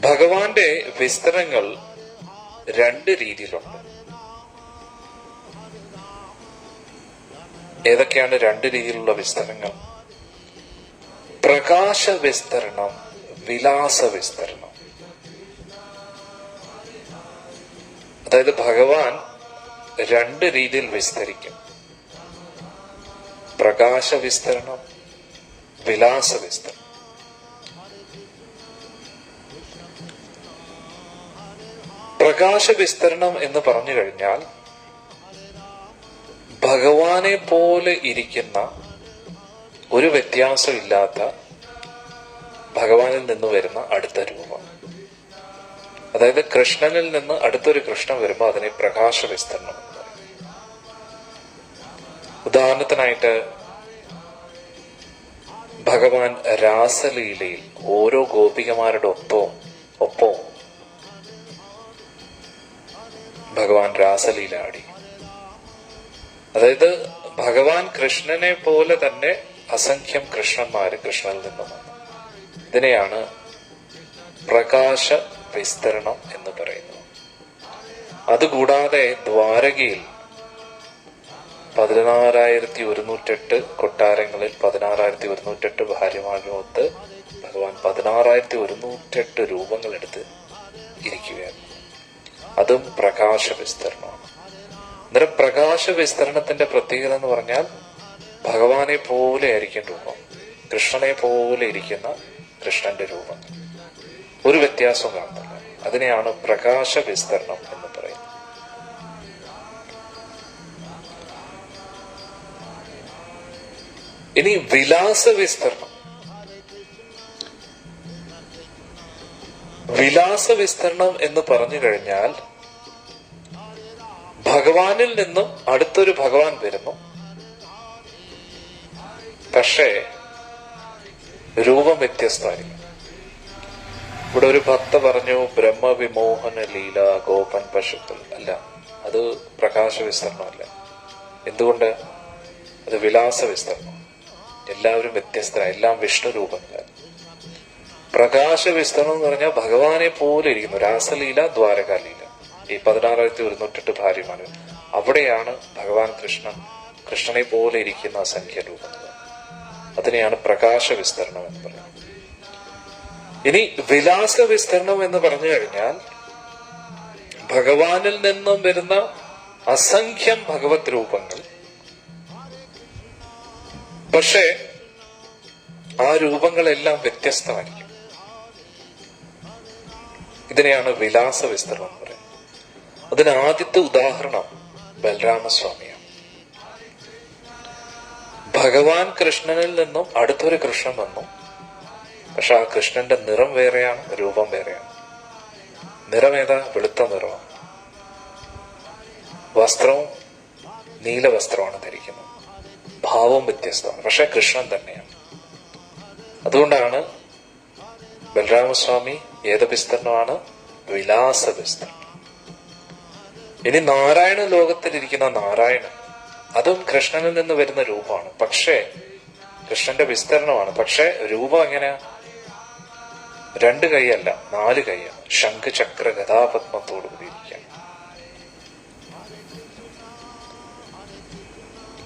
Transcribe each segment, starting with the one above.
ഭഗവാന്റെ വിസ്തരങ്ങൾ രണ്ട് രീതിയിലുണ്ട്. ഏതൊക്കെയാണ് രണ്ട് രീതിയിലുള്ള വിസ്തരങ്ങൾ? പ്രകാശ വിസ്തരണം, വിലാസ വിസ്തരണം. അതായത് ഭഗവാൻ രണ്ട് രീതിയിൽ വിസ്തരിക്കും: പ്രകാശ വിസ്തരണം, വിലാസ വിസ്തരണം. പ്രകാശ വിസ്തരണം എന്ന് പറഞ്ഞു കഴിഞ്ഞാൽ ഭഗവാനെ പോലെ ഇരിക്കുന്ന, ഒരു വ്യത്യാസം ഇല്ലാത്ത ഭഗവാനിൽ നിന്ന് വരുന്ന അടുത്ത രൂപം. അതായത് കൃഷ്ണനിൽ നിന്ന് അടുത്തൊരു കൃഷ്ണൻ വരുമ്പോൾ അതിനെ പ്രകാശ വിസ്തരണം എന്ന് പറയും. ഉദാഹരണത്തിനായിട്ട് ഭഗവാൻ രാസലീലയിൽ ഓരോ ഗോപികമാരുടെ ഒപ്പവും ഭഗവാൻ രാസലീല ആടി. അതായത് ഭഗവാൻ കൃഷ്ണനെ പോലെ തന്നെ അസംഖ്യം കൃഷ്ണന്മാര് കൃഷ്ണനിൽ നിന്നും വന്നു. ഇതിനെയാണ് പ്രകാശ വിസ്തരണം എന്ന് പറയുന്നത്. അതുകൂടാതെ ദ്വാരകയിൽ 16,108 കൊട്ടാരങ്ങളിൽ 16,108 ഭാര്യമാരുമൊത്ത് ഭഗവാൻ 16,108 രൂപങ്ങളെടുത്ത് ഇരിക്കുകയാണ്. അതും പ്രകാശ വിസ്തരണമാണ്. അന്നേരം പ്രകാശ വിസ്തരണത്തിന്റെ പ്രത്യേകത എന്ന് പറഞ്ഞാൽ ഭഗവാനെ പോലെ ആയിരിക്കും രൂപം, കൃഷ്ണനെ പോലെ ഇരിക്കുന്ന കൃഷ്ണന്റെ രൂപം, ഒരു വ്യത്യാസവും കാണുന്നില്ല. അതിനെയാണ് പ്രകാശ വിസ്തരണം എന്ന് പറയുന്നത്. ഇനി വിലാസ വിസ്തരണം. വിലാസ വിസ്തരണം എന്ന് പറഞ്ഞു കഴിഞ്ഞാൽ ഭഗവാനിൽ നിന്നും അടുത്തൊരു ഭഗവാൻ വരുന്നു, പക്ഷേ രൂപം വ്യത്യസ്തമായിരിക്കും. ഇവിടെ ഒരു ഭക്ത പറഞ്ഞു ബ്രഹ്മവിമോഹന ലീല ഗോപൻ പശുക്കൾ. അല്ല, അത് പ്രകാശ വിസ്തരണമല്ല. എന്തുകൊണ്ട്? അത് വിലാസ വിസ്തരണം. എല്ലാവരും വ്യത്യസ്തരായ, എല്ലാം വിഷ്ണു രൂപങ്ങളാണ്. പ്രകാശ വിസ്തരണം എന്ന് പറഞ്ഞാൽ ഭഗവാനെ പോലെ ഇരിക്കുന്നു. രാസലീല, ദ്വാരകാലീല, ഈ 16,108 ഭാര്യമാര്, അവിടെയാണ് ഭഗവാൻ കൃഷ്ണനെ പോലെ ഇരിക്കുന്ന അസംഖ്യ രൂപങ്ങൾ. അതിനെയാണ് പ്രകാശ വിസ്തരണം എന്ന് പറയുന്നത്. ഇനി വിലാസ വിസ്തരണം എന്ന് പറഞ്ഞു കഴിഞ്ഞാൽ ഭഗവാനിൽ നിന്നും വരുന്ന അസംഖ്യം ഭഗവത് രൂപങ്ങൾ, പക്ഷേ ആ രൂപങ്ങളെല്ലാം വ്യത്യസ്തമായിരിക്കും. ഇതിനെയാണ് വിലാസ വിസ്തരണം എന്ന് പറയുന്നത്. അതിന് ആദ്യത്തെ ഉദാഹരണം ബലരാമസ്വാമിയാണ്. ഭഗവാൻ കൃഷ്ണനിൽ നിന്നും അടുത്തൊരു കൃഷ്ണൻ വന്നു, പക്ഷെ ആ കൃഷ്ണന്റെ നിറം വേറെയാണ്, രൂപം വേറെയാണ്. നിറം ഏതാ? വെളുത്ത നിറമാണ്. വസ്ത്രവും നീല വസ്ത്രമാണ് ധരിക്കുന്നത്. ഭാവം വ്യത്യസ്തമാണ്, പക്ഷെ കൃഷ്ണൻ തന്നെയാണ്. അതുകൊണ്ടാണ് ബലരാമസ്വാമി ഏത് വിസ്തരണമാണ്? വിലാസ വിസ്തരണം. ഇനി നാരായണ ലോകത്തിലിരിക്കുന്ന നാരായണൻ, അതും കൃഷ്ണനിൽ നിന്ന് വരുന്ന രൂപമാണ്, പക്ഷേ കൃഷ്ണന്റെ വിസ്തരണമാണ്. പക്ഷെ രൂപം എങ്ങനെയാ? 2 കൈയല്ല, 4 കൈയാണ്. ശംഖ് ചക്ര ഗദാപത്മത്തോടു കൂടിയിരിക്കുകയാണ്.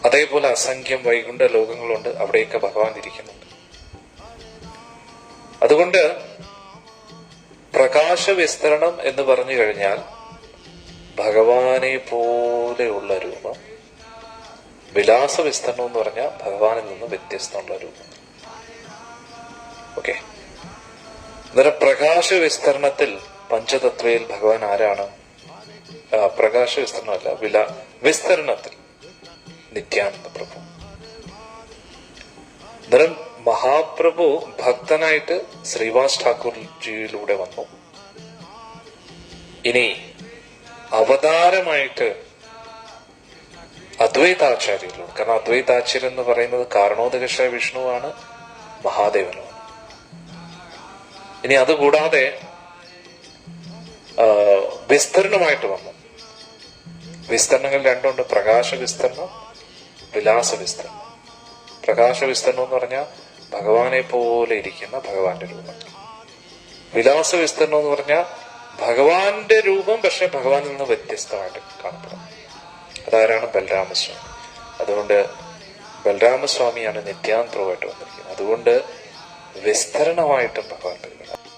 അതേപോലെ അസംഖ്യം വൈകുണ്ഠ ലോകങ്ങളുണ്ട്, അവിടെയൊക്കെ ഭഗവാൻ ഇരിക്കുന്നുണ്ട്. അതുകൊണ്ട് പ്രകാശ വിസ്തരണം എന്ന് പറഞ്ഞു കഴിഞ്ഞാൽ ഭഗവാനെ പോലെയുള്ള രൂപം. വിലാസ വിസ്തരണം എന്ന് പറഞ്ഞാൽ ഭഗവാനിൽ നിന്ന് വ്യത്യസ്തമുള്ള രൂപം. ഓക്കെ. അന്നേരം പ്രകാശ വിസ്തരണത്തിൽ പഞ്ചതത്വയിൽ ഭഗവാൻ ആരാണ്? പ്രകാശ വിസ്തരണമല്ല, വിസ്തരണത്തിൽ നിത്യാനന്ദ പ്രഭു. അന്നേരം മഹാപ്രഭു ഭക്തനായിട്ട് ശ്രീവാസ് ഠാക്കൂർജിയിലൂടെ വന്നു. ഇനി അവതാരമായിട്ട് അദ്വൈതാചാര്യയിലൂടെ, കാരണം അദ്വൈതാചാര്യൻ എന്ന് പറയുന്നത് കാരണോദകശ വിഷ്ണുവാണ്, മഹാദേവനുമാണ്. ഇനി അതുകൂടാതെ വിസ്തരണമായിട്ട് വന്നു. വിസ്തരണങ്ങൾ രണ്ടുണ്ട്: പ്രകാശ വിസ്തരണം, വിലാസ വിസ്തരണം. പ്രകാശ വിസ്തരണം എന്ന് പറഞ്ഞാൽ ഭഗവാനെ പോലെ ഇരിക്കുന്ന ഭഗവാന്റെ രൂപം. വിലാസ വിസ്തരണം എന്ന് പറഞ്ഞാൽ ഭഗവാന്റെ രൂപം പക്ഷെ ഭഗവാനിൽ നിന്ന് വ്യത്യസ്തമായിട്ട് കാണപ്പെടാം. അതാരാണ്? ബലരാമസ്വാമി. അതുകൊണ്ട് ബലരാമസ്വാമിയാണ് നിത്യാന്തരവുമായിട്ട് വന്നിരിക്കുന്നത്. അതുകൊണ്ട് വിസ്തരണമായിട്ടും ഭഗവാൻ പരിഗണന.